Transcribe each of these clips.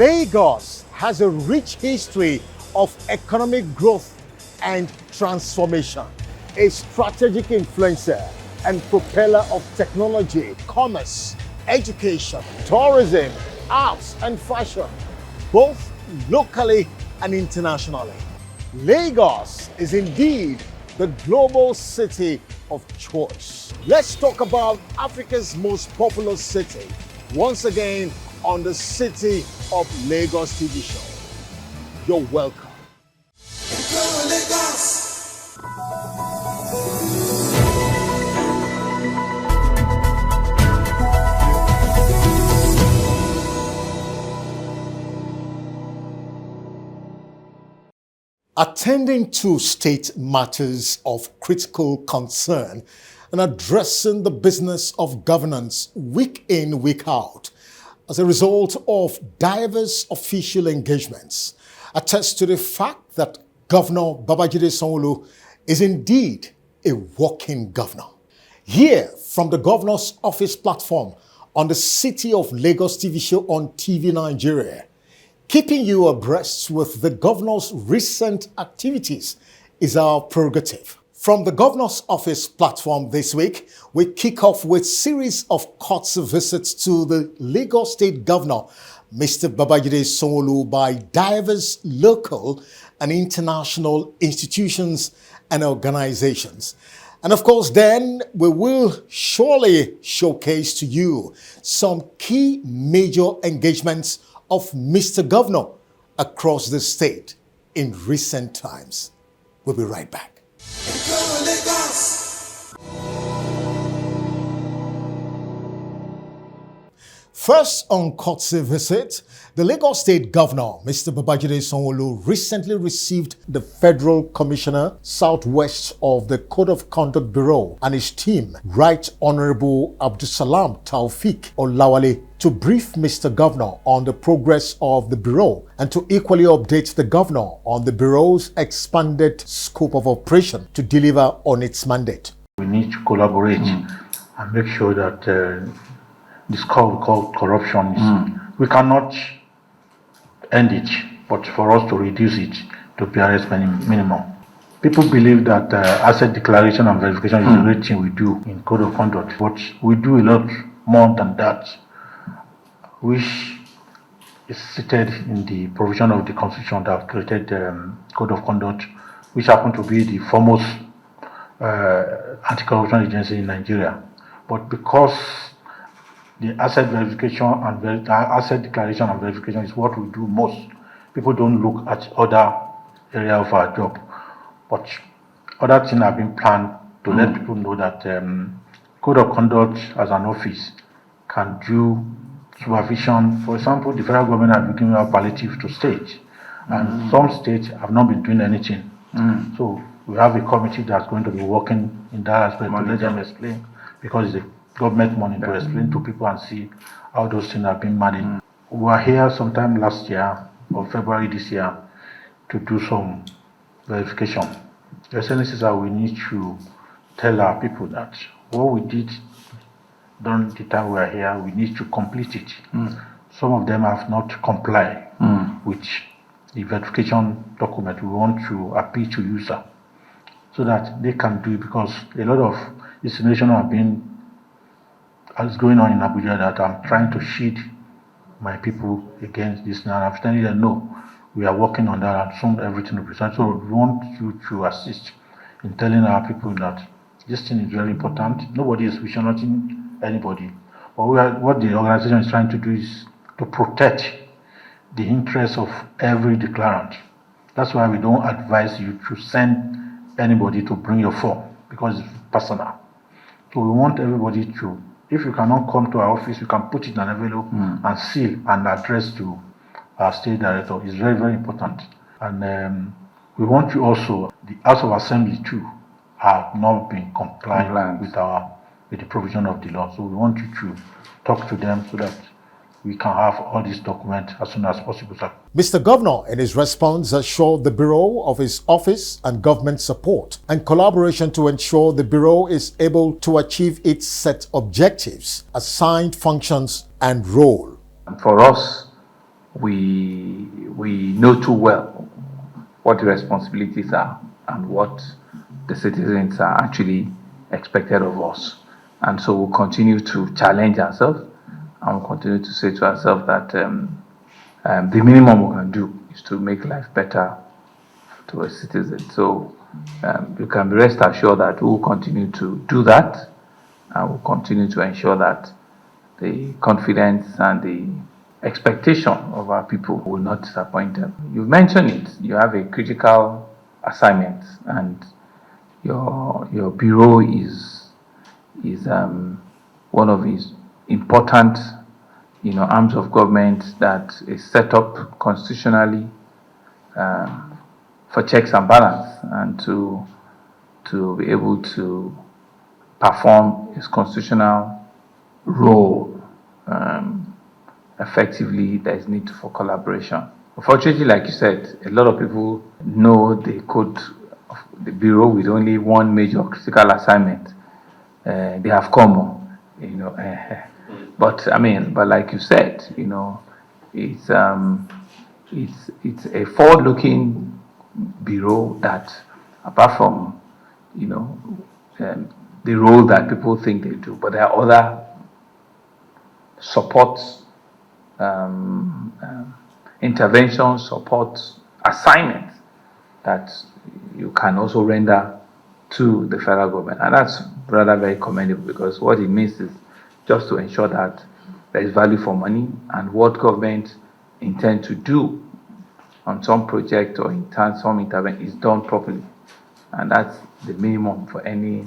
Lagos has a rich history of economic growth and transformation, a strategic influencer and propeller of technology, commerce, education, tourism, arts, and fashion, both locally and internationally. Lagos is indeed the global city of choice. Let's talk about Africa's most populous city, once again on the City of Lagos TV show. You're welcome. Go Lagos! Attending to state matters of critical concern and addressing the business of governance week in, week out, as a result of diverse official engagements, attests to the fact that Governor Babajide Sanwo-Olu is indeed a walking governor. Here from the Governor's Office platform on the City of Lagos TV show on TV Nigeria, keeping you abreast with the Governor's recent activities is our prerogative. From the Governor's Office platform this week, we kick off with a series of courtesy visits to the Lagos State Governor, Mr. Babajide Sanwo-Olu, by diverse local and international institutions and organizations. And of course, then we will surely showcase to you some key major engagements of Mr. Governor across the state in recent times. We'll be right back. Go Lagos! First on courtesy visit, the Lagos State Governor, Mr. Babajide Sanwo-Olu, recently received the Federal Commissioner Southwest of the Code of Conduct Bureau and his team, Right Honorable Abdusalam Taufik Olawale, to brief Mr. Governor on the progress of the Bureau and to equally update the Governor on the Bureau's expanded scope of operation to deliver on its mandate. We need to collaborate and make sure that this called corruption, we cannot end it, but for us to reduce it to PRS minimum. People believe that asset declaration and verification is the great thing we do in Code of Conduct, but we do a lot more than that, which is seated in the provision of the Constitution that created Code of Conduct, which happened to be the foremost anti-corruption agency in Nigeria. But because the asset verification and asset declaration and verification is what we do most, people don't look at other area of our job. But other things have been planned to let people know that Code of Conduct as an office can do supervision. For example, the federal government has been giving out palliative to states, and some states have not been doing anything. So we have a committee that's going to be working in that aspect to let them explain, because it's a government money, to explain to people and see how those things have been managed. We were here sometime last year or February this year to do some verification. The essence is that we need to tell our people that what we did during the time we were here, we need to complete it. Some of them have not complied with the verification document. We want to appeal to user so that they can do it, because a lot of insinuation is going on in Abuja that I'm trying to shield my people against this now. I'm telling them, no, we are working on that and soon everything will be done. So we want you to assist in telling our people that this thing is very important. Nobody is visioning anybody. But what the organization is trying to do is to protect the interests of every declarant. That's why we don't advise you to send anybody to bring your form, because it's personal. So we want everybody to, if you cannot come to our office, you can put it in an envelope and seal and address to our state director. It's very, very important. And we want you also, the House of Assembly too, have not been compliant with the provision of the law. So we want you to talk to them so that we can have all these documents as soon as possible, sir. Mr. Governor, in his response, assured the Bureau of his office and government support and collaboration to ensure the Bureau is able to achieve its set objectives, assigned functions, and role. For us, we know too well what the responsibilities are and what the citizens are actually expected of us. And so we'll continue to challenge ourselves, and we'll continue to say to ourselves that the minimum we can do is to make life better to a citizen. So you can be rest assured that we will continue to do that, and we'll continue to ensure that the confidence and the expectation of our people will not disappoint them. You mentioned it, you have a critical assignment, and your bureau is one of these important arms of government that is set up constitutionally for checks and balance, and to be able to perform its constitutional role effectively. There is need for collaboration. Unfortunately, like you said, a lot of people know the code of the bureau with only one major critical assignment. They have come, but like you said, it's a forward-looking bureau that, apart from the role that people think they do, but there are other support interventions, support assignments that you can also render to the federal government, and that's rather very commendable, because what it means is just to ensure that there is value for money, and what government intend to do on some project or some intervention is done properly, and that's the minimum for any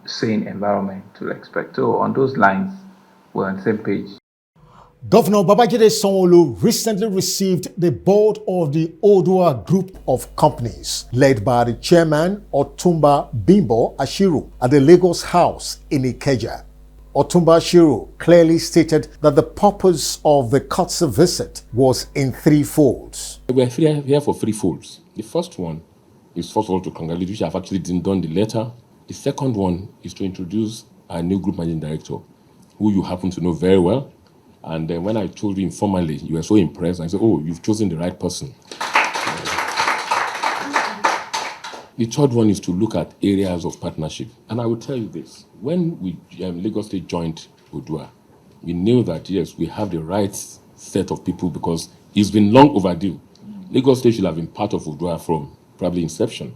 sane environment to expect. So on those lines, we're on the same page. Governor Babajide Sanwo-Olu recently received the board of the Otedola Group of Companies, led by the chairman Otumba Bimbo Ashiru, at the Lagos House in Ikeja. Otumba Ashiru clearly stated that the purpose of the Kotze visit was in three folds. We're here for three folds. The first one is, first of all, to congratulate, which I've actually done the letter. The second one is to introduce our new group managing director, who you happen to know very well. And when I told you informally, you were so impressed. I said, oh, you've chosen the right person. The third one is to look at areas of partnership. And I will tell you this. When Lagos State joined Oodua, we knew that, yes, we have the right set of people, because it's been long overdue. Lagos State should have been part of Oodua from probably inception.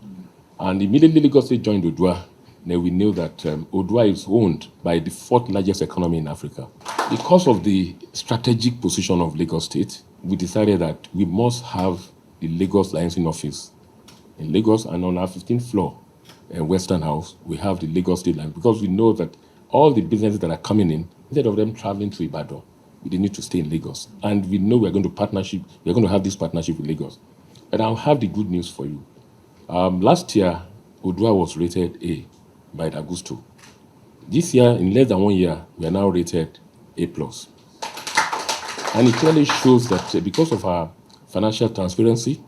And immediately Lagos State joined Oodua, then we knew that Oodua is owned by the fourth largest economy in Africa. Because of the strategic position of Lagos State, we decided that we must have the Lagos licensing office in Lagos, and on our 15th floor, Western House, we have the Lagos State line, because we know that all the businesses that are coming in, instead of them traveling to Ibadan, they need to stay in Lagos. And we know we're going to have this partnership with Lagos. But I'll have the good news for you. Last year, Oodua was rated A by Augusto. This year, in less than 1 year, we are now rated A+. And it clearly shows that because of our financial transparency,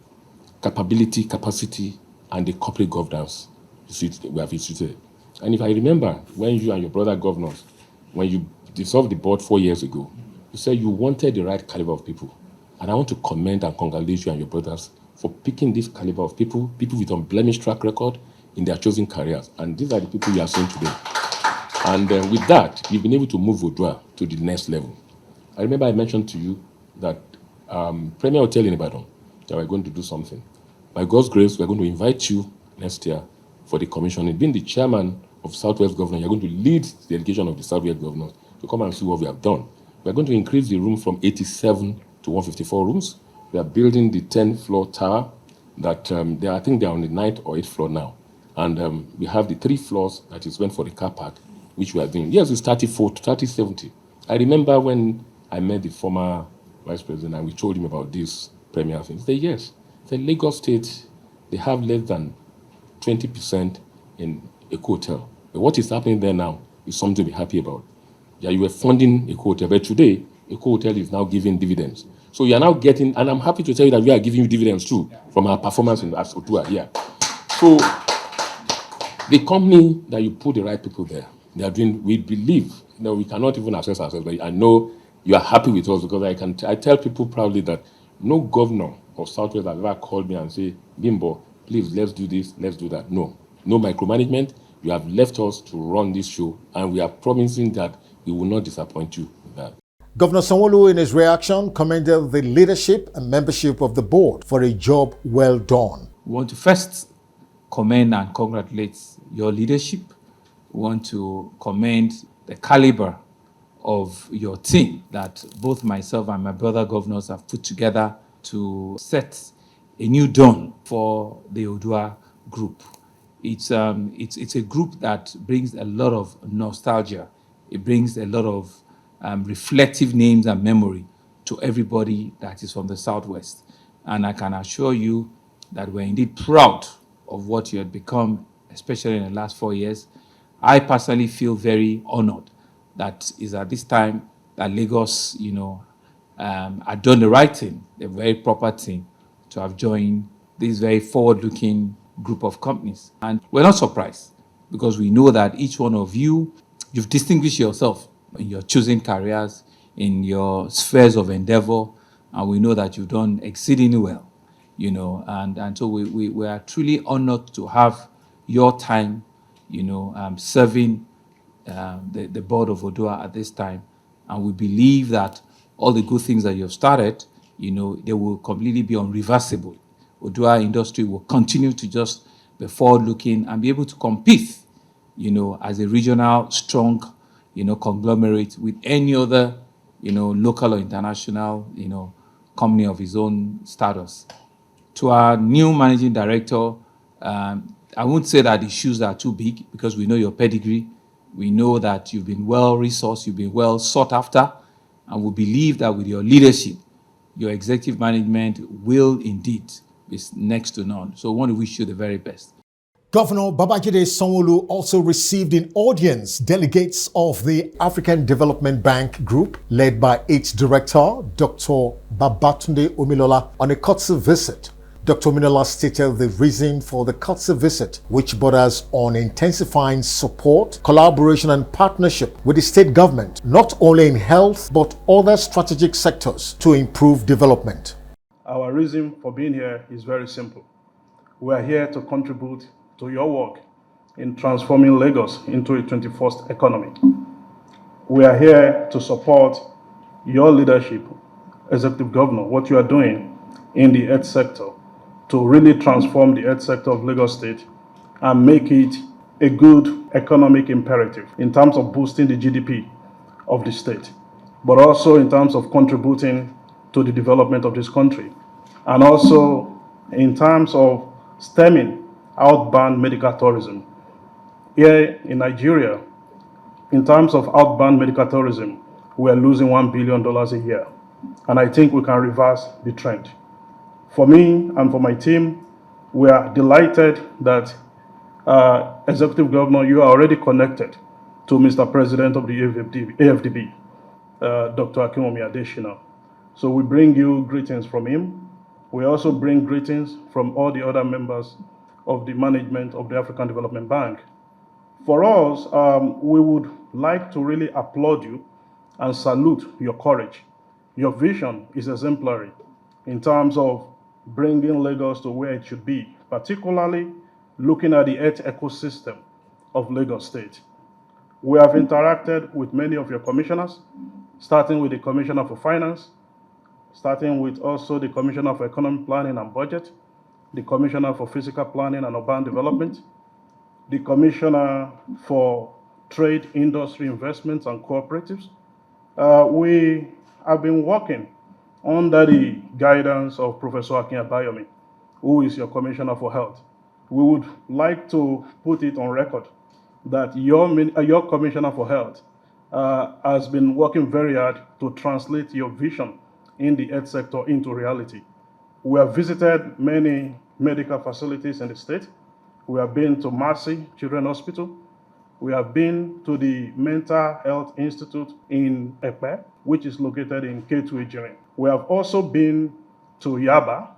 capability, capacity, and the corporate governance we have instituted. And if I remember, when you and your brother governors, when you dissolved the board 4 years ago, you said you wanted the right caliber of people. And I want to commend and congratulate you and your brothers for picking this caliber of people with unblemished track record in their chosen careers. And these are the people you are seeing today. And with that, we've been able to move Oodua to the next level. I remember I mentioned to you that Premier Hotel in Ibadan, that we're going to do something. By God's grace, we're going to invite you next year for the commissioning. Being the chairman of Southwest Governor, you're going to lead the delegation of the Southwest Governors to come and see what we have done. We're going to increase the room from 87 to 154 rooms. We are building the 10-floor tower that I think they're on the 9th or 8th floor now. And we have the 3 floors that is meant for the car park, which we are doing. Yes, it's 3070. I remember when I met the former vice president and we told him about this premier thing. He said, yes. The Lagos State, they have less than 20% in Eco Hotel. But what is happening there now is something to be happy about. Yeah, you were funding Eco Hotel, but today, Eco Hotel is now giving dividends. So you are now getting, and I'm happy to tell you that we are giving you dividends too from our performance in Otua here. So the company that you put the right people there, they are doing, we believe, we cannot even assess ourselves, but I know you are happy with us, because I tell people proudly that no governor of Southwest has ever called me and say, Bimbo, please, let's do this, let's do that. No micromanagement. You have left us to run this show, and we are promising that we will not disappoint you with that. Governor Sanwo-Olu, in his reaction, commended the leadership and membership of the board for a job well done. We want to first commend and congratulate your leadership. We want to commend the caliber of your team that both myself and my brother governors have put together to set a new dawn for the Odua group. It's a group that brings a lot of nostalgia. It brings a lot of reflective names and memory to everybody that is from the Southwest. And I can assure you that we're indeed proud of what you had become, especially in the last 4 years. I personally feel very honored that is at this time that Lagos, had done the right thing, the very proper thing, to have joined this very forward-looking group of companies. And we're not surprised, because we know that each one of you, you've distinguished yourself in your chosen careers, in your spheres of endeavor, and we know that you've done exceedingly well, and so we are truly honored to have your time, serving the board of Odua at this time. And we believe that all the good things that you have started, they will completely be unreversible. Odua industry will continue to just be forward-looking and be able to compete, as a regional strong, conglomerate with any other, local or international, company of its own status. To our new managing director, I won't say that the shoes are too big, because we know your pedigree. We know that you've been well resourced, you've been well sought after, and we believe that with your leadership, your executive management will indeed be next to none. So I want to wish you the very best. Governor Babajide Sanwo-Olu also received in audience delegates of the African Development Bank Group, led by its director, Dr. Babatunde Omilola, on a courtesy visit. Dr. Omilola stated the reason for the courtesy visit, which borders on intensifying support, collaboration and partnership with the state government, not only in health but other strategic sectors, to improve development. Our reason for being here is very simple. We are here to contribute to your work in transforming Lagos into a 21st economy. We are here to support your leadership, Executive Governor, what you are doing in the health sector, to really transform the health sector of Lagos State and make it a good economic imperative in terms of boosting the GDP of the state, but also in terms of contributing to the development of this country, and also in terms of stemming outbound medical tourism. Here in Nigeria, in terms of outbound medical tourism, we are losing $1 billion a year. And I think we can reverse the trend. For me and for my team, we are delighted that Executive Governor, you are already connected to Mr. President of the AFDB, Dr. Akinwumi Adesina. So we bring you greetings from him. We also bring greetings from all the other members of the management of the African Development Bank. For us, we would like to really applaud you and salute your courage. Your vision is exemplary in terms of bringing Lagos to where it should be, particularly looking at the health ecosystem of Lagos State. We have interacted with many of your commissioners, starting with the Commissioner for Finance, starting with also the Commissioner for Economic Planning and Budget, the Commissioner for Physical Planning and Urban Development, the Commissioner for Trade, Industry, Investments and Cooperatives. We have been working under the guidance of Professor Akin Abayomi, who is your Commissioner for Health. We would like to put it on record that your Commissioner for Health has been working very hard to translate your vision in the health sector into reality. We have visited many medical facilities in the state. We have been to Mercy Children's Hospital. We have been to the Mental Health Institute in Epe, which is located in K2 Ejirin. We have also been to Yaba.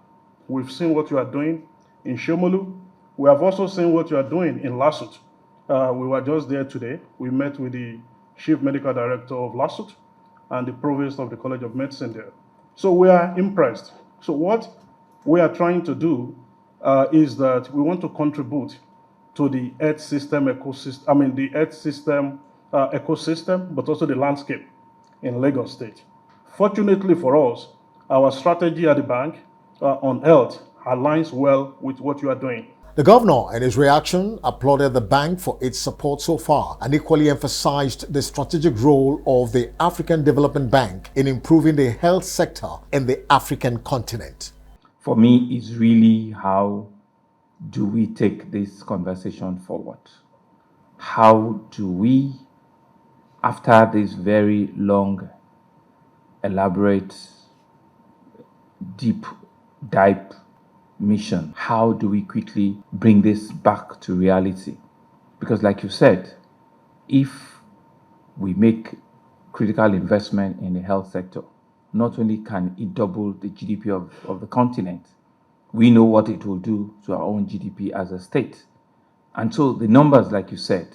We've seen what you are doing in Shomolu. We have also seen what you are doing in Lasut. We were just there today. We met with the Chief Medical Director of Lasut, and the provost of the College of Medicine there. So we are impressed. So what we are trying to do is that we want to contribute to the earth system ecosystem, the earth system ecosystem, but also the landscape in Lagos State. Fortunately for us, our strategy at the bank on health aligns well with what you are doing. The governor, in his reaction, applauded the bank for its support so far and equally emphasized the strategic role of the African Development Bank in improving the health sector in the African continent. For me, it's really how do we take this conversation forward? How do we, after this very long, elaborate, deep dive mission, how do we quickly bring this back to reality? Because like you said, if we make critical investment in the health sector, not only can it double the GDP of the continent, we know what it will do to our own GDP as a state. And so the numbers, like you said,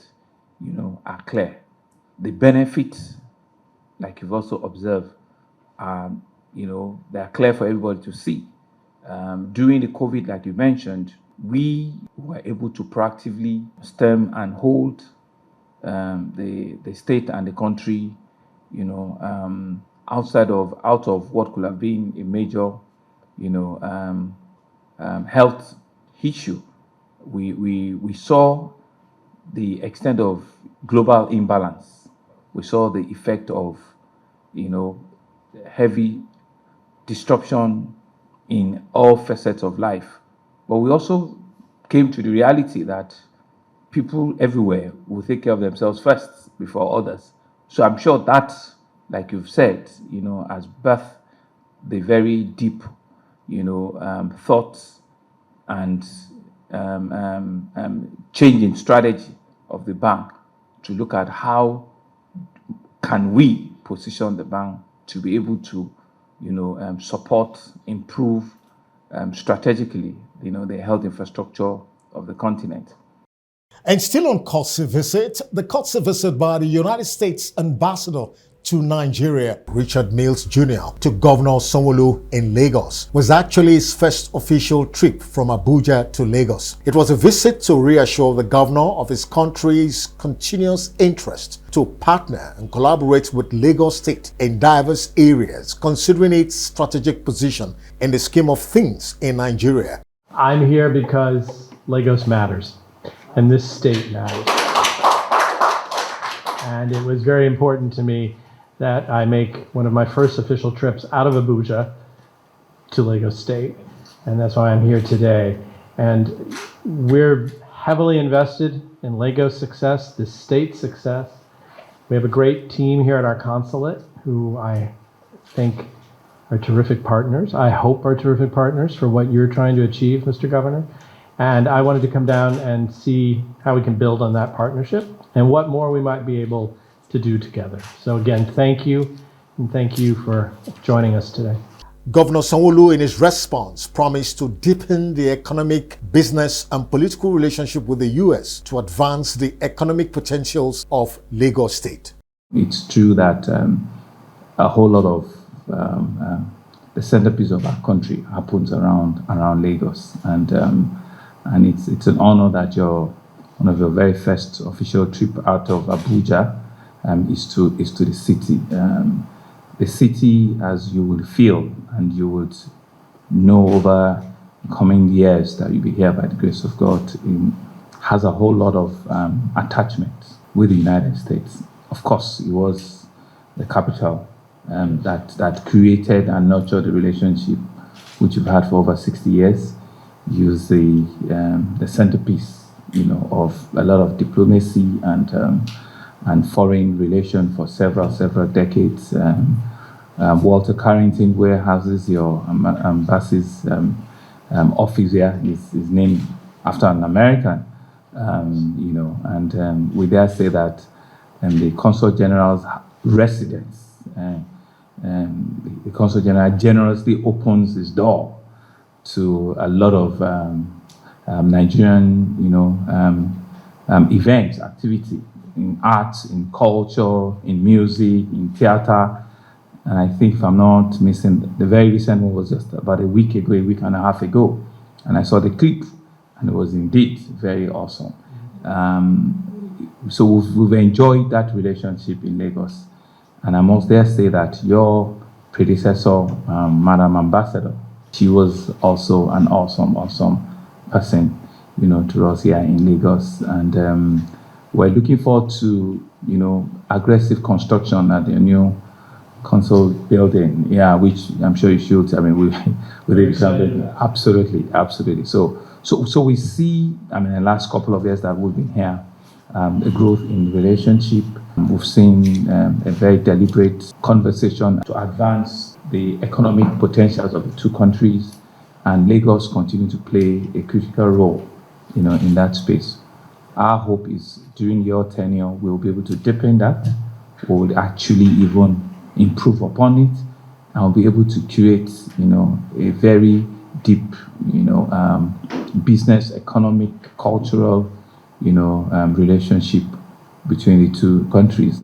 are clear. The benefits, like you've also observed, they are clear for everybody to see. During the COVID, like you mentioned, we were able to proactively stem and hold the state and the country, out of what could have been a major, health issue. We saw the extent of global imbalance. We saw the effect of, heavy disruption in all facets of life. But we also came to the reality that people everywhere will take care of themselves first before others. So I'm sure that, like you've said, has birthed the very deep, thoughts and change in strategy of the bank to look at how can we position the bank to be able to, support, improve strategically, the health infrastructure of the continent. And still on courtesy visit, the courtesy visit by the United States Ambassador to Nigeria, Richard Mills Jr., to Governor Sanwo-Olu in Lagos, was actually his first official trip from Abuja to Lagos. It was a visit to reassure the governor of his country's continuous interest to partner and collaborate with Lagos State in diverse areas, considering its strategic position in the scheme of things in Nigeria. I'm here because Lagos matters, and this state matters. And it was very important to me that I make one of my first official trips out of Abuja to Lagos State. And that's why I'm here today. And we're heavily invested in Lagos' success, the state's success. We have a great team here at our consulate who I think are terrific partners. I hope are terrific partners for what you're trying to achieve, Mr. Governor. And I wanted to come down and see how we can build on that partnership and what more we might be able to do together. So again, thank you, and thank you for joining us today. Governor Sanwo-Olu, in his response, promised to deepen the economic, business, and political relationship with the U.S. to advance the economic potentials of Lagos State. It's true that a whole lot of the centerpiece of our country happens around Lagos, and it's an honor that one of your very first official trip out of Abuja is to the city. The city, as you will feel and you would know over coming years that you'll be here by the grace of God, has a whole lot of attachment with the United States. Of course, it was the capital that created and nurtured the relationship which you've had for over 60 years. Use the centerpiece, of a lot of diplomacy and foreign relation for several decades. Walter Carrington warehouses your embassy's office here is named after an American, and we dare say that the Consul General's residence, the Consul General generously opens his door to a lot of Nigerian, events, activity in arts, in culture, in music, in theater, And I think, if I'm not missing, the very recent one was just about a week and a half ago. And I saw the clip, and it was indeed very awesome. So we've enjoyed that relationship in Lagos. And I must dare say that your predecessor, Madam Ambassador, she was also an awesome person, to us here in Lagos. And we're looking forward to, aggressive construction at the new council building, which I'm sure you should. I mean, absolutely. So we see, the last couple of years that we've been here, a growth in the relationship. We've seen a very deliberate conversation to advance the economic potentials of the two countries, and Lagos continue to play a critical role, in that space. Our hope is during your tenure, we'll be able to deepen that. We'll actually even improve upon it, and we'll be able to create, a very deep, business, economic, cultural, relationship between the two countries.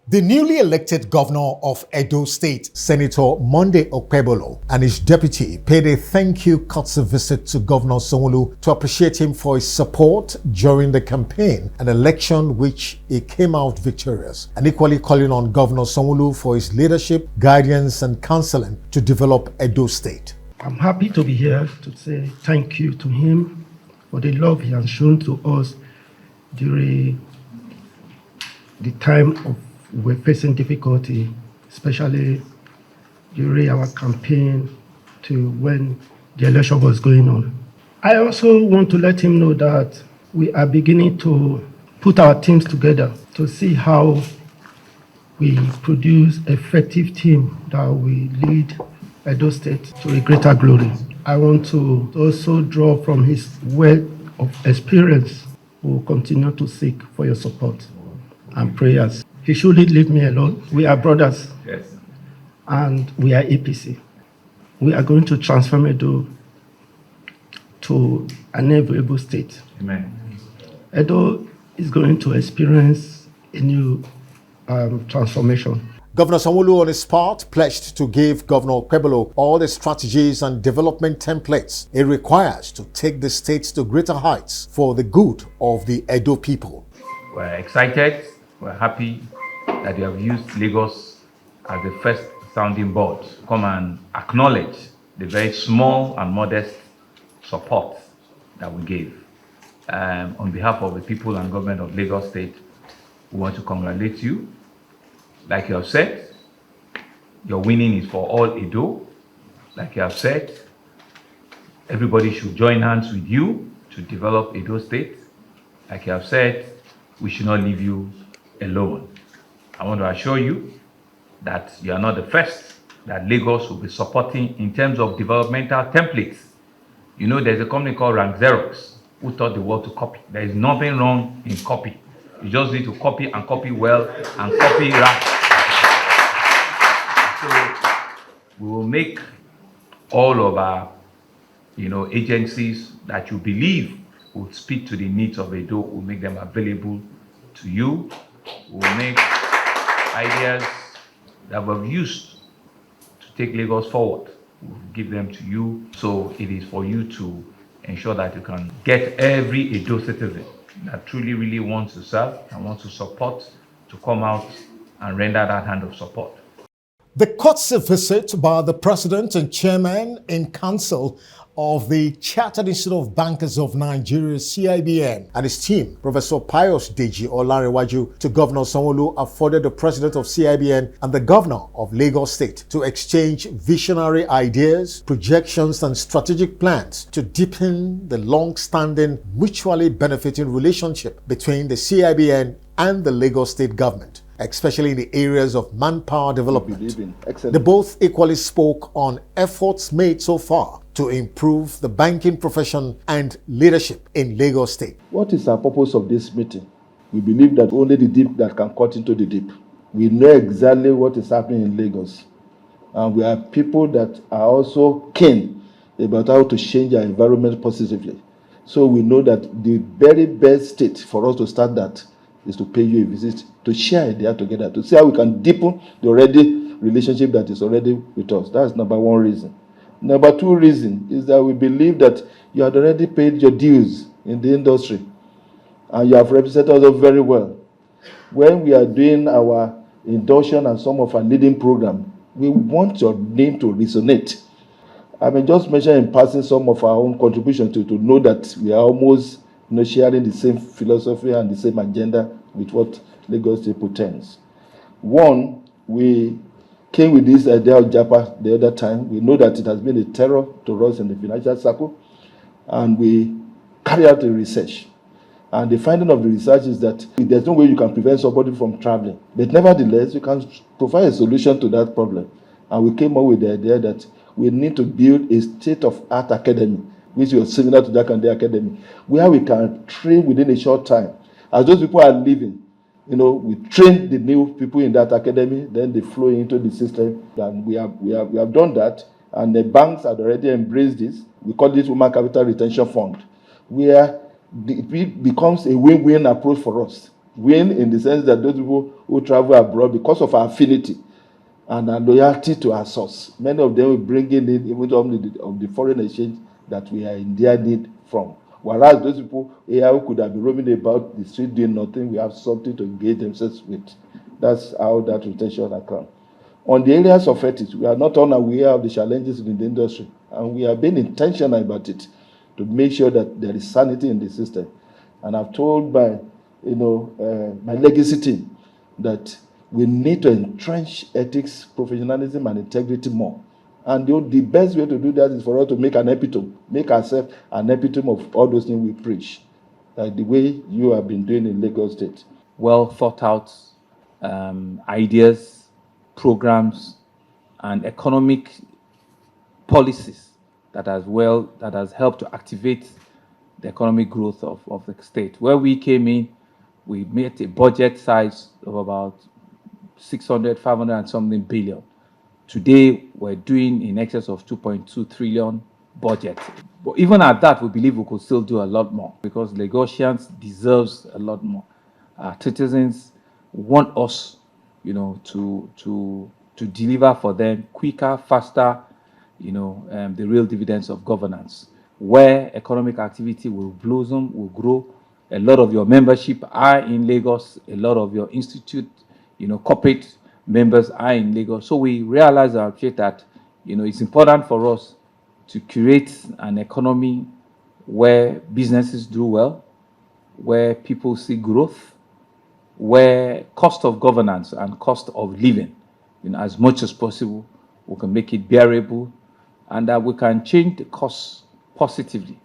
The newly elected governor of Edo State, Senator Monday Okpebolo, and his deputy paid a thank you courtesy visit to Governor Sanwo-Olu to appreciate him for his support during the campaign, an election which he came out victorious, and equally calling on Governor Sanwo-Olu for his leadership, guidance, and counseling to develop Edo State. I'm happy to be here to say thank you to him for the love he has shown to us during the time of we're facing difficulty, especially during our campaign to when the election was going on. I also want to let him know that we are beginning to put our teams together to see how we produce effective team that will lead Edo State to a greater glory. I want to also draw from his wealth of experience. We will continue to seek for your support and prayers. He shouldn't leave me alone. We are brothers. Yes. And we are APC. We are going to transform Edo to an enviable state. Amen. Edo is going to experience a new transformation. Governor Sanwo-Olu, on his part, pledged to give Governor Okpebolo all the strategies and development templates it requires to take the state to greater heights for the good of the Edo people. We're excited. We're happy that you have used Lagos as the first sounding board to come and acknowledge the very small and modest support that we gave. On behalf of the people and government of Lagos State, we want to congratulate you. Like you have said, your winning is for all Edo. Like you have said, everybody should join hands with you to develop Edo State. Like you have said, we should not leave you alone. I want to assure you that you are not the first that Lagos will be supporting in terms of developmental templates. There's a company called Rank Xerox who taught the world to copy. There is nothing wrong in copy. You just need to copy and copy well and copy right. So we will make all of our agencies that you believe will speak to the needs of Edo, will make them available to you. We'll make ideas that we've used to take Lagos forward. We'll give them to you. So it is for you to ensure that you can get every Edo citizen that truly, really wants to serve and wants to support to come out and render that hand of support. The courtesy visit by the President and Chairman in Council of the Chartered Institute of Bankers of Nigeria, CIBN, and his team, Professor Pius Deji Olarewaju, to Governor Sanwo-Olu, afforded the President of CIBN and the Governor of Lagos State to exchange visionary ideas, projections, and strategic plans to deepen the long-standing, mutually benefiting relationship between the CIBN and the Lagos State government, especially in the areas of manpower development. They both equally spoke on efforts made so far to improve the banking profession and leadership in Lagos State. What is our purpose of this meeting? We believe that only the deep that can cut into the deep. We know exactly what is happening in Lagos. And we are people that are also keen about how to change our environment positively. So we know that the very best state for us to start that is to pay you a visit, to share idea together, to see how we can deepen the already relationship that is already with us. That's number one reason. Number two reason is that we believe that you had already paid your dues in the industry and you have represented us very well. When we are doing our induction and some of our leading program, we want your name to resonate. I mean, just mention in passing some of our own contributions to know that we are almost sharing the same philosophy and the same agenda with what Lagos State pretends. One, we came with this idea of JAPA the other time. We know that it has been a terror to us in the financial circle, and we carry out the research. And the finding of the research is that there's no way you can prevent somebody from traveling. But nevertheless, you can provide a solution to that problem. And we came up with the idea that we need to build a state-of-art academy, which was similar to Jakande Academy, where we can train within a short time. As those people are leaving, we train the new people in that academy, then they flow into the system. And we have done that, and the banks had already embraced this. We call it Human Capital Retention Fund, where it becomes a win-win approach for us. Win in the sense that those people who travel abroad, because of our affinity and our loyalty to our source, many of them will bring in even of the foreign exchange that we are in their need from. Whereas those people here who could have been roaming about the street doing nothing, we have something to engage themselves with. That's how that retention occurs. On the areas of ethics, we are not unaware of the challenges in the industry, and we have been intentional about it to make sure that there is sanity in the system. And I've told my legacy team that we need to entrench ethics, professionalism, and integrity more. And the best way to do that is for us to make ourselves an epitome of all those things we preach, like the way you have been doing in Lagos State. Well thought out ideas, programs, and economic policies that has helped to activate the economic growth of the state. Where we came in, we made a budget size of about 600, 500 and something billion. Today, we're doing in excess of 2.2 trillion budget. But even at that, we believe we could still do a lot more because Lagosians deserves a lot more. Our citizens want us, to deliver for them quicker, faster, the real dividends of governance, where economic activity will blossom, will grow. A lot of your membership are in Lagos. A lot of your institute, corporate members are in Lagos. So we realize and appreciate that, it's important for us to create an economy where businesses do well, where people see growth, where cost of governance and cost of living, as much as possible, we can make it bearable, and that we can change the course positively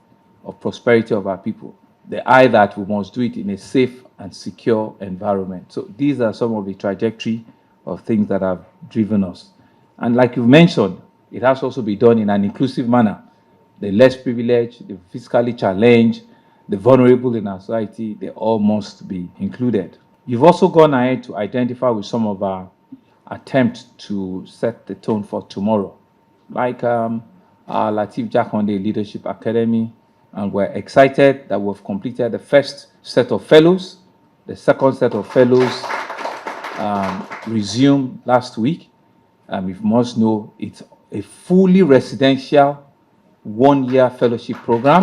of prosperity of our people. The eye that we must do it in a safe and secure environment. So these are some of the trajectory of things that have driven us. And like you've mentioned, it has also been done in an inclusive manner. The less privileged, the physically challenged, the vulnerable in our society, they all must be included. You've also gone ahead to identify with some of our attempts to set the tone for tomorrow, like our Lateef Jakande Leadership Academy, and we're excited that we've completed the first set of fellows. The second set of fellows resumed last week. You must know it's a fully residential one-year fellowship program.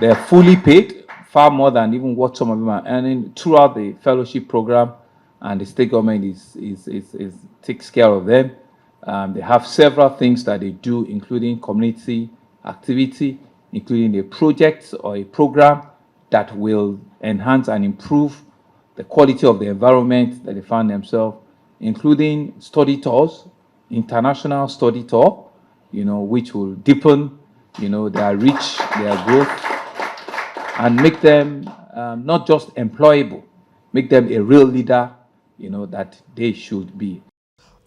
They're fully paid, far more than even what some of them are earning throughout the fellowship program, and the state government takes care of them. They have several things that they do, including community activity, including a project or a program that will enhance and improve the quality of the environment that they find themselves, including study tours, international study tour, which will deepen, their reach, their growth, and make them not just employable, make them a real leader, that they should be.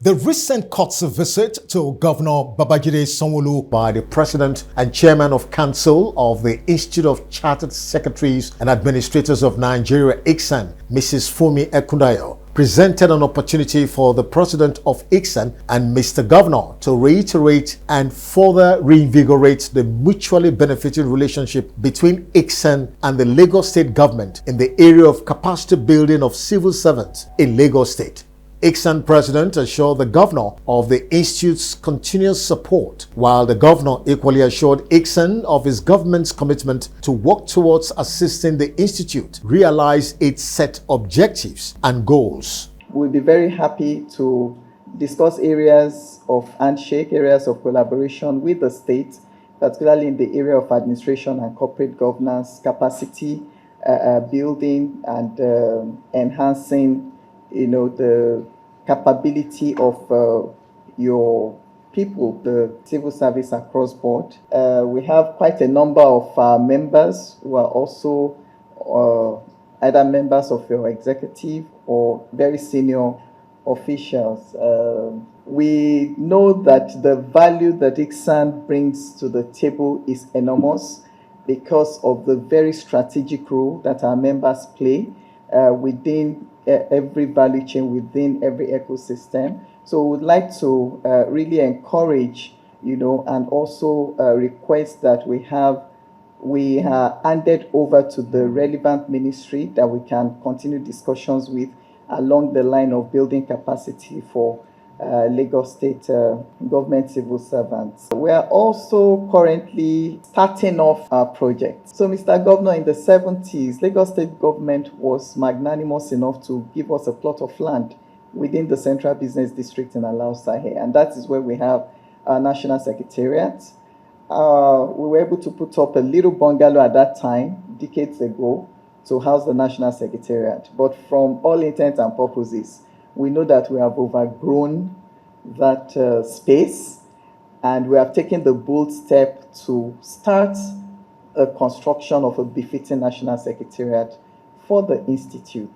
The recent court's visit to Governor Babajide Sanwo-Olu by the President and Chairman of Council of the Institute of Chartered Secretaries and Administrators of Nigeria, ICSAN, Mrs. Funmi Ekundayo, presented an opportunity for the President of ICSAN and Mr. Governor to reiterate and further reinvigorate the mutually benefiting relationship between ICSAN and the Lagos State government in the area of capacity building of civil servants in Lagos State. ICSAN president assured the governor of the institute's continuous support, while the governor equally assured ICSAN of his government's commitment to work towards assisting the institute realize its set objectives and goals. We'll be very happy to discuss areas of handshake, areas of collaboration with the state, particularly in the area of administration and corporate governance, capacity building, and enhancing, the capability of your people, the civil service across board. We have quite a number of members who are also either members of your executive or very senior officials. We know that the value that ICSAN brings to the table is enormous because of the very strategic role that our members play within every value chain, within every ecosystem. So we would like to really encourage, and also request that we are handed over to the relevant ministry that we can continue discussions with along the line of building capacity for Lagos State government civil servants. We are also currently starting off our project. So, Mr. Governor, in the 70s, Lagos State government was magnanimous enough to give us a plot of land within the Central Business District in Alausa here, and that is where we have our National Secretariat. We were able to put up a little bungalow at that time, decades ago, to house the National Secretariat. But from all intents and purposes, we know that we have overgrown that space, and we have taken the bold step to start a construction of a befitting National Secretariat for the Institute.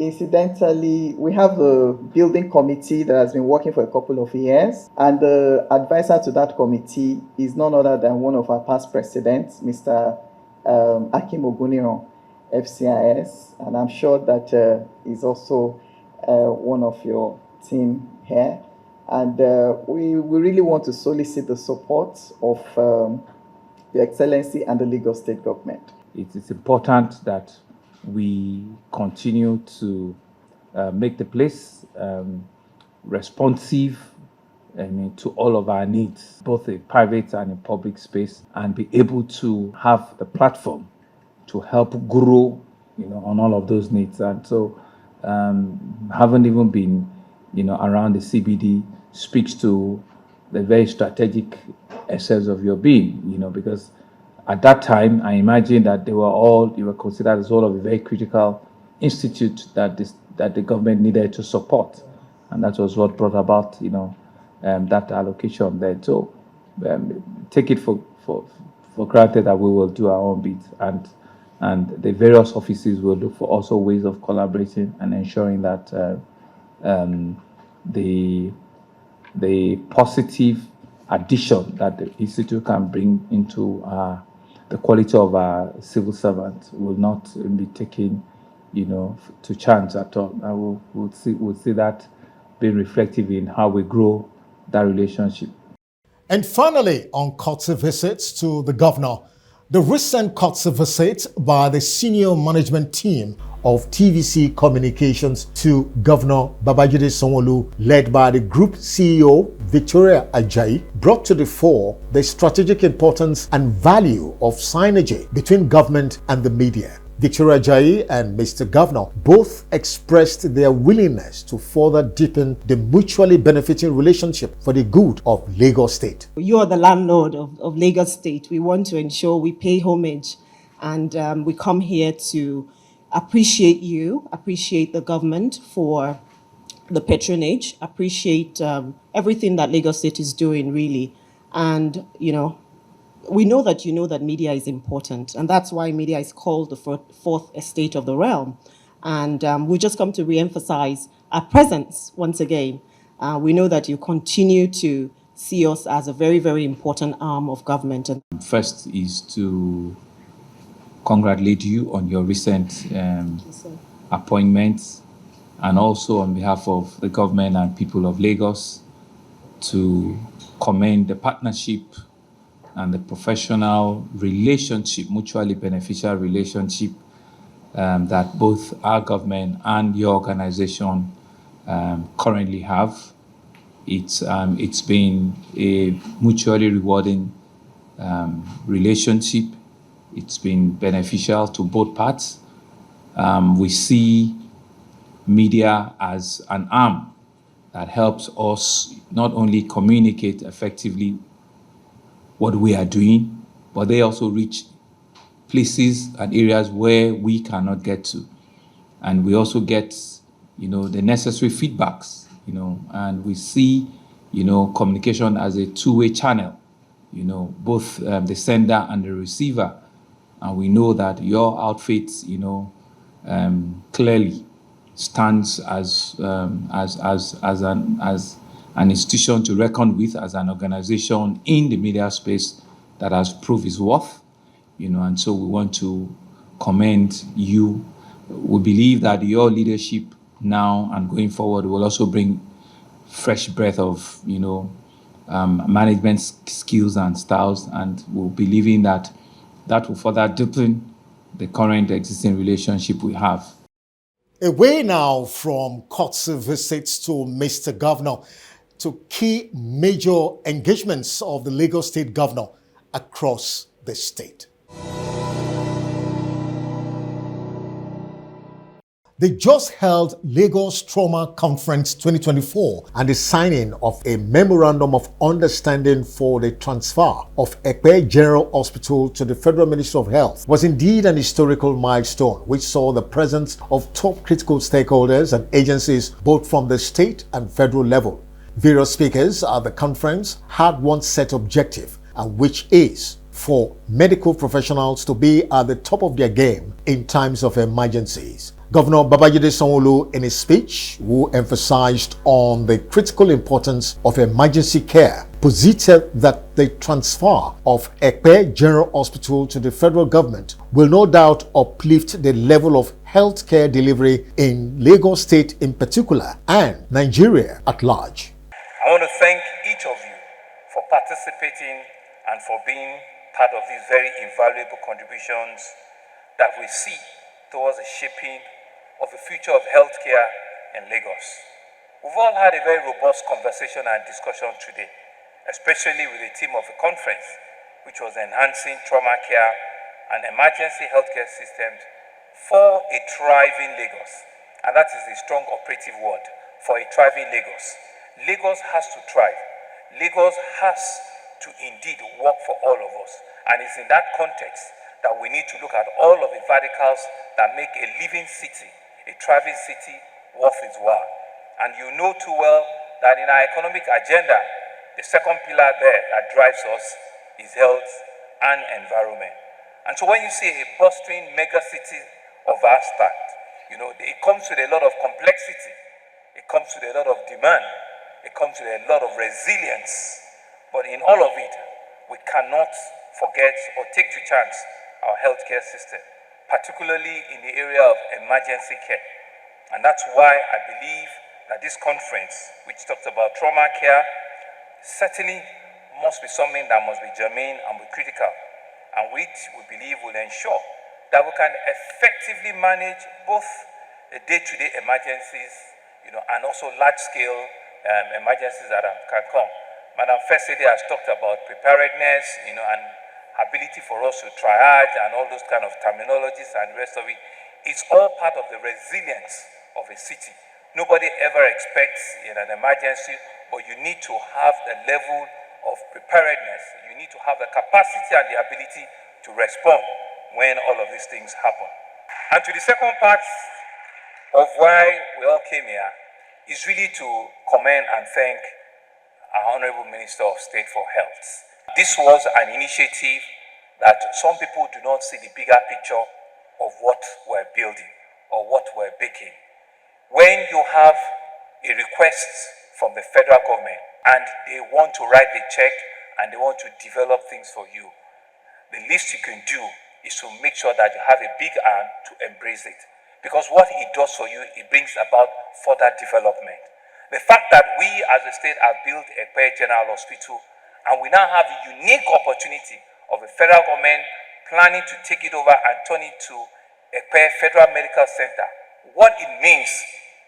Incidentally, we have a building committee that has been working for a couple of years, and the advisor to that committee is none other than one of our past presidents, Mr. Akim Oguniran, FCIS, and I'm sure that is also one of your team here. And we really want to solicit the support of Your Excellency and the Lagos State government. It is important that we continue to make the place responsive to all of our needs, both in private and in public space, and be able to have the platform to help grow, on all of those needs. And so, haven't even been, around the CBD speaks to the very strategic essence of your being, because at that time, I imagine that you were considered as all of a very critical institute that the government needed to support. And that was what brought about, that allocation there. So take it for granted that we will do our own bit. And the various offices will look for also ways of collaborating and ensuring that the positive addition that the institute can bring into the quality of our civil servants will not be taken, to chance at all. And we'll see that being reflective in how we grow that relationship. And finally, on courtesy visits to the governor, the recent courtesy visit by the senior management team of TVC Communications to Governor Babajide Sanwo-Olu, led by the Group CEO Victoria Ajayi, brought to the fore the strategic importance and value of synergy between government and the media. Victoria Ajayi and Mr. Governor both expressed their willingness to further deepen the mutually benefiting relationship for the good of Lagos State. You are the landlord of Lagos State. We want to ensure we pay homage, and we come here to appreciate you, appreciate the government for the patronage, appreciate everything that Lagos State is doing, really. And, we know that media is important, and that's why media is called the fourth estate of the realm. And we just come to re-emphasize our presence once again. We know that you continue to see us as a very, very important arm of government. First is to congratulate you on your recent appointments, and also on behalf of the government and people of Lagos to commend the partnership and the professional relationship, mutually beneficial relationship that both our government and your organization currently have. It's been a mutually rewarding relationship. It's been beneficial to both parts. We see media as an arm that helps us not only communicate effectively what we are doing, but they also reach places and areas where we cannot get to. And we also get, the necessary feedbacks, and we see, communication as a two-way channel, both the sender and the receiver. And we know that your outfit, clearly stands as an institution to reckon with, as an organization in the media space that has proved its worth, and so we want to commend you. We believe that your leadership now and going forward will also bring fresh breath of, management skills and styles, and we're believing that will further deepen the current existing relationship we have. Away now from courtesy visits to Mr. Governor to key major engagements of the Lagos State Governor across the state. The just held Lagos Trauma Conference 2024 and the signing of a Memorandum of Understanding for the transfer of Ekpe General Hospital to the Federal Ministry of Health was indeed an historical milestone, which saw the presence of top critical stakeholders and agencies both from the state and federal level. Various speakers at the conference had one set objective, and which is for medical professionals to be at the top of their game in times of emergencies. Governor Babajide Sanwo-Olu, in his speech, who emphasized on the critical importance of emergency care, posited that the transfer of Ekpe General Hospital to the federal government will no doubt uplift the level of healthcare delivery in Lagos State in particular and Nigeria at large. I want to thank each of you for participating and for being part of these very invaluable contributions that we see towards the shaping of the future of healthcare in Lagos. We've all had a very robust conversation and discussion today, especially with the theme of the conference, which was enhancing trauma care and emergency healthcare systems for a thriving Lagos. And that is the strong operative word, for a thriving Lagos. Lagos has to thrive. Lagos has to indeed work for all of us. And it's in that context that we need to look at all of the verticals that make a living city, a thriving city, worth its while. And you know too well that in our economic agenda, the second pillar there that drives us is health and environment. And so when you see a bustling mega city of our start, it comes with a lot of complexity, it comes with a lot of demand, it comes with a lot of resilience. But in all of it, we cannot forget or take to chance our healthcare system, particularly in the area of emergency care. And that's why I believe that this conference, which talks about trauma care, certainly must be something that must be germane and be critical, and which we believe will ensure that we can effectively manage both the day-to-day emergencies, and also large-scale emergencies that can come. Madam First Lady has talked about preparedness, and ability for us to triage and all those kind of terminologies and the rest of it. It's all part of the resilience of a city. Nobody ever expects in an emergency, but you need to have the level of preparedness. You need to have the capacity and the ability to respond when all of these things happen. And to the second part of why we all came here is really to commend and thank our Honorable Minister of State for Health. This was an initiative that some people do not see the bigger picture of what we're building or what we're baking. When you have a request from the federal government and they want to write the check and they want to develop things for you, the least you can do is to make sure that you have a big arm to embrace it. Because what it does for you, it brings about further development. The fact that we as a state have built a Ekpe General Hospital, and we now have a unique opportunity of the federal government planning to take it over and turn it to Ekpe Federal Medical Center. What it means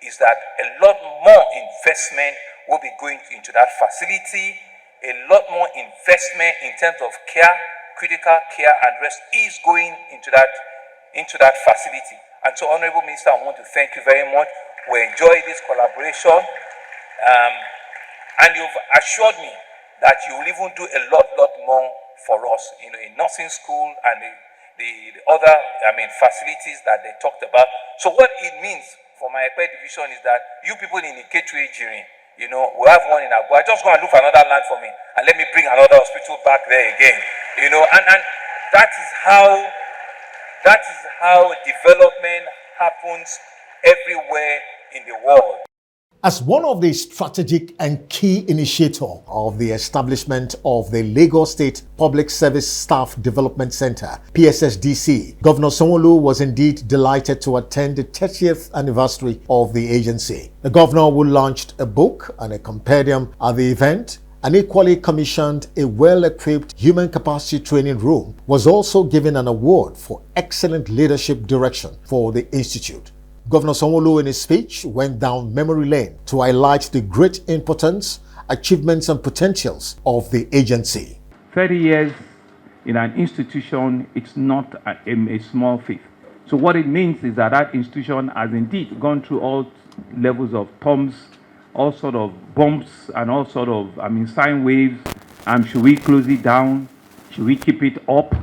is that a lot more investment will be going into that facility. A lot more investment in terms of care, critical care and rest is going into that facility. And so, Honorable Minister, I want to thank you very much. We enjoy this collaboration. And you've assured me that you will even do a lot more for us, in nursing school and the other, facilities that they talked about. So what it means for my Epe division is that you people in Iketu Ejirin, we have one in Abu. I just go and look for another land for me, and let me bring another hospital back there again. And that is how development happens everywhere in the world. As one of the strategic and key initiators of the establishment of the Lagos State Public Service Staff Development Center, PSSDC, Governor Sanwo-Olu was indeed delighted to attend the 30th anniversary of the agency. The governor, who launched a book and a compendium at the event, and equally commissioned a well-equipped human capacity training room, was also given an award for excellent leadership direction for the institute. Governor Sanwo-Olu, in his speech, went down memory lane to highlight the great importance, achievements and potentials of the agency. 30 years in an institution, it's not a small feat. So what it means is that that institution has indeed gone through all levels of tombs, all sort of bumps and all sort of, sine waves. Should we close it down? Should we keep it up?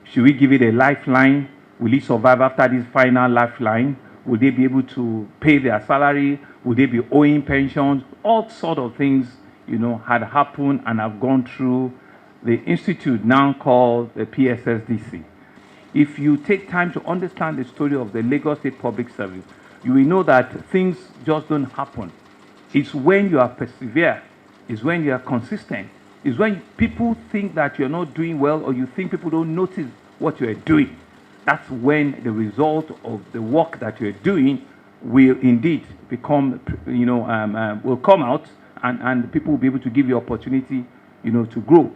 Should we give it a lifeline? Will it survive after this final lifeline? Will they be able to pay their salary? Will they be owing pensions? All sort of things, had happened and have gone through the institute now called the PSSDC. If you take time to understand the story of the Lagos State Public Service, you will know that things just don't happen. It's when you are persevere, it's when you are consistent, it's when people think that you're not doing well or you think people don't notice what you are doing. That's when the result of the work that you're doing will indeed become, will come out and people will be able to give you opportunity, to grow.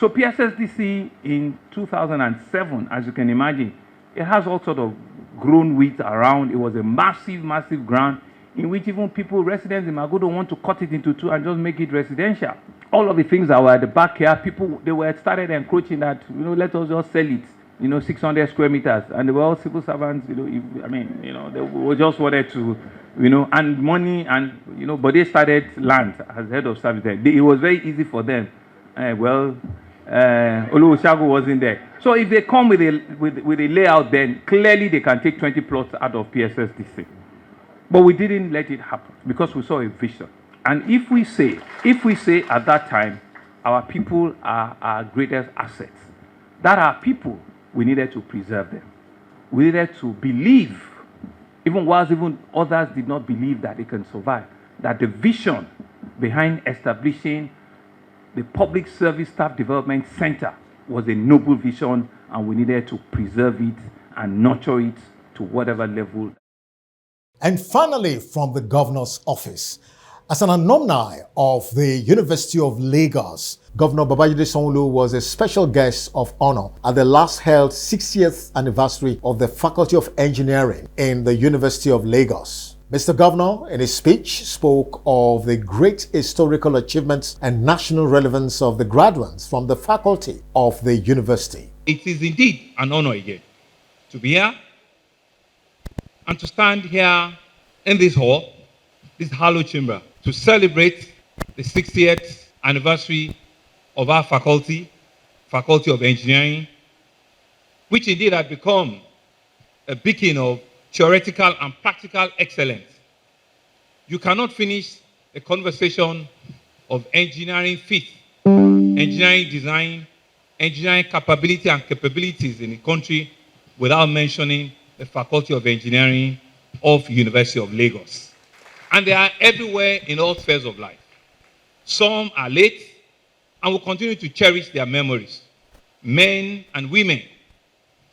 So PSSDC in 2007, as you can imagine, it has all sort of grown weeds around. It was a massive ground in which even residents in Magodo want to cut it into two and just make it residential. All of the things that were at the back here, they were started encroaching that, let us just sell it. 600 square meters, and they were all civil servants, they were just wanted to, and money, and, but they started land as head of service there. It was very easy for them. Olusegun wasn't there. So if they come with a layout, then clearly they can take 20 plots out of PSSDC. But we didn't let it happen because we saw a vision. And if we say at that time, our people are our greatest assets, that our people, we needed to preserve them. We needed to believe, even whilst others did not believe that they can survive, that the vision behind establishing the Public Service Staff Development Center was a noble vision, and we needed to preserve it and nurture it to whatever level. And finally, from the governor's office, as an alumni of the University of Lagos, Governor Babajide Sanwo-Olu was a special guest of honor at the last held 60th anniversary of the Faculty of Engineering in the University of Lagos. Mr. Governor, in his speech, spoke of the great historical achievements and national relevance of the graduates from the faculty of the university. It is indeed an honor again to be here and to stand here in this hall, this hallowed chamber, to celebrate the 60th anniversary of our faculty of Engineering, which indeed had become a beacon of theoretical and practical excellence. You cannot finish a conversation of engineering fit, engineering design, engineering capability and capabilities in the country without mentioning the Faculty of Engineering of University of Lagos. And they are everywhere in all spheres of life. Some are late and will continue to cherish their memories. Men and women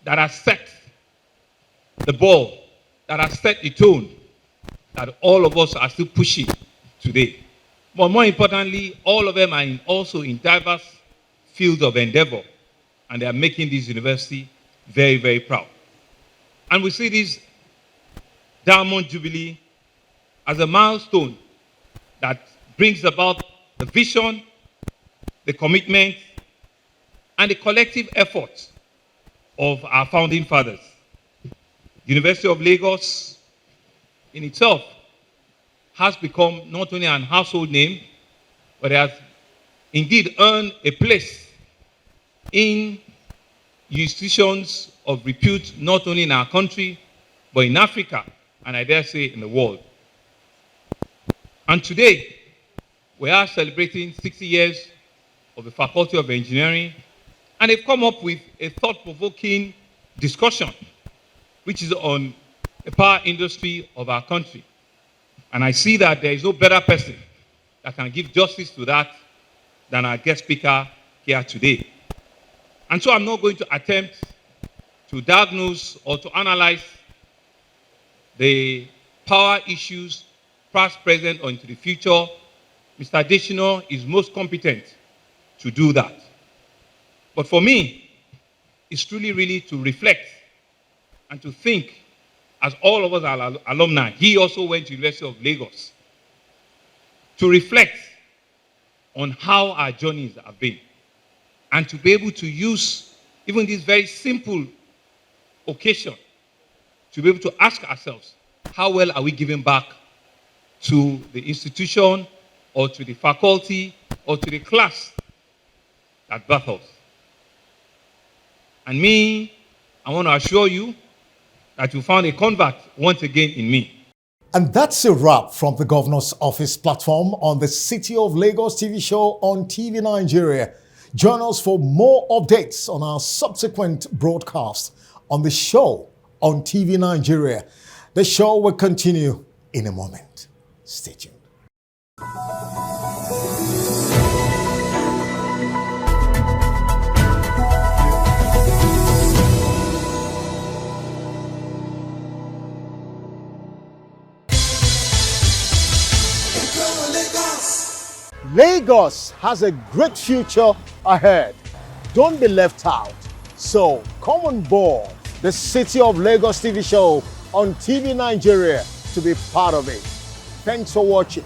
that have set the ball, that have set the tone, that all of us are still pushing today. But more importantly, all of them are also in diverse fields of endeavor, and they are making this university very, very proud. And we see this Diamond Jubilee as a milestone that brings about the vision, the commitment, and the collective effort of our founding fathers. The University of Lagos in itself has become not only an household name, but it has indeed earned a place in institutions of repute, not only in our country, but in Africa, and I dare say in the world. And today, we are celebrating 60 years of the Faculty of Engineering, and they've come up with a thought-provoking discussion, which is on the power industry of our country. And I see that there is no better person that can give justice to that than our guest speaker here today. And so I'm not going to attempt to diagnose or to analyze the power issues, past, present, or into the future. Mr. Adesina is most competent to do that. But for me, it's truly really to reflect and to think, as all of us are alumni. He also went to University of Lagos. To reflect on how our journeys have been, and to be able to use even this very simple occasion to be able to ask ourselves, how well are we giving back to the institution or to the faculty or to the class that birthed us? And me, I want to assure you that you found a convert once again in me. And that's a wrap from the Governor's Office platform on the City of Lagos TV show on TV Nigeria. Join us for more updates on our subsequent broadcast on the show on TV Nigeria. The show will continue in a moment. Stay tuned. Lagos has a great future ahead. Don't be left out. So come on board the City of Lagos TV show on TV Nigeria to be part of it. Thanks for watching.